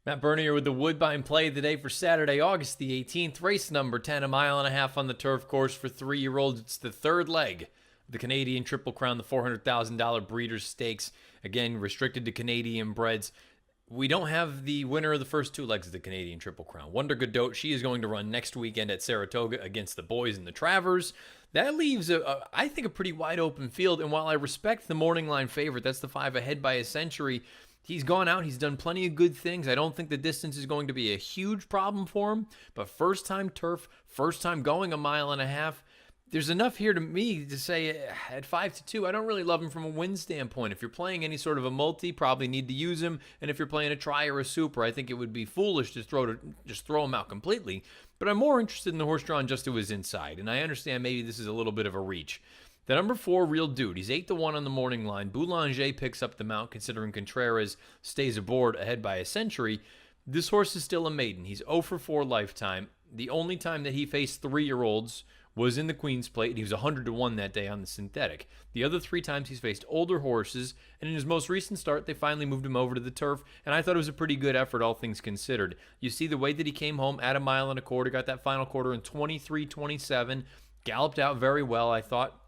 Matt Bernier with the Woodbine play of the day for Saturday, August the 18th. Race number 10, a mile and a half on the turf course for 3-year-olds. It's the third leg of the Canadian Triple Crown, the $400,000 Breeders' Stakes. Again, restricted to Canadian breds. We don't have the winner of the first two legs of the Canadian Triple Crown. Wonder Godot, she is going to run next weekend at Saratoga against the boys in the Travers. That leaves, I think, a pretty wide open field. And while I respect the morning line favorite, that's the 5 ahead by a century, he's gone out. He's done plenty of good things. I don't think the distance is going to be a huge problem for him. But first time turf, first time going a mile and a half, there's enough here to me to say at 5-2, I don't really love him from a win standpoint. If you're playing any sort of a multi, probably need to use him. And if you're playing a try or a super, I think it would be foolish to just throw him out completely. But I'm more interested in the horse drawn just to his inside. And I understand maybe this is a little bit of a reach. The number 4, Real Dude. He's 8-1 on the morning line. Boulanger picks up the mount, considering Contreras stays aboard ahead by a century. This horse is still a maiden. He's 0-4 lifetime. The only time that he faced 3-year-olds was in the Queen's Plate, and he was 100-1 that day on the synthetic. The other 3 times he's faced older horses, and in his most recent start, they finally moved him over to the turf, and I thought it was a pretty good effort, all things considered. You see the way that he came home at a mile and a quarter, got that final quarter in 23-27, galloped out very well, I thought.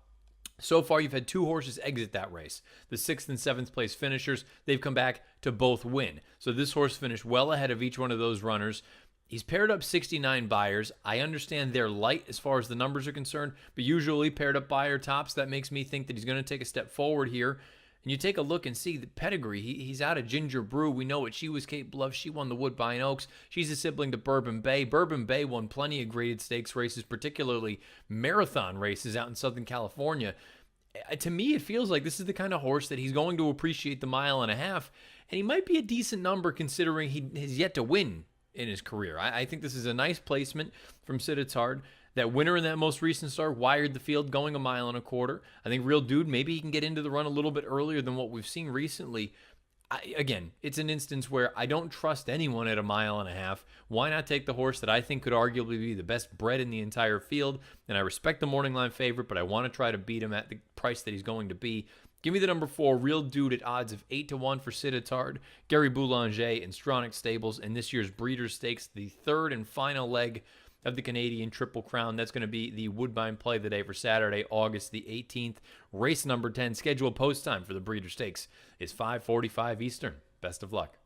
So far, you've had 2 horses exit that race. The 6th and 7th place finishers, they've come back to both win. So this horse finished well ahead of each one of those runners. He's paired up 69 buyers. I understand they're light as far as the numbers are concerned, but usually paired up buyer tops, that makes me think that he's going to take a step forward here. And you take a look and see the pedigree. He's out of Ginger Brew. We know what she was capable of. She won the Woodbine Oaks. She's a sibling to Bourbon Bay. Bourbon Bay won plenty of graded stakes races, particularly marathon races out in Southern California. To me, it feels like this is the kind of horse that he's going to appreciate the mile and a half, and he might be a decent number considering he has yet to win in his career. I think this is a nice placement from Sittard. That winner in that most recent start wired the field going a mile and a quarter. I think Real Dude, maybe he can get into the run a little bit earlier than what we've seen recently. Again, it's an instance where I don't trust anyone at a mile and a half. Why not take the horse that I think could arguably be the best bred in the entire field? And I respect the morning line favorite, but I want to try to beat him at the price that he's going to be. Give me the number 4, Real Dude, at odds of 8-1 for Sittard, Gary Boulanger, and Stronach Stables in this year's Breeders' Stakes, the third and final leg of the Canadian Triple Crown. That's going to be the Woodbine play of the day for Saturday, August the 18th. Race number 10, scheduled post time for the Breeders' Stakes is 5:45 Eastern. Best of luck.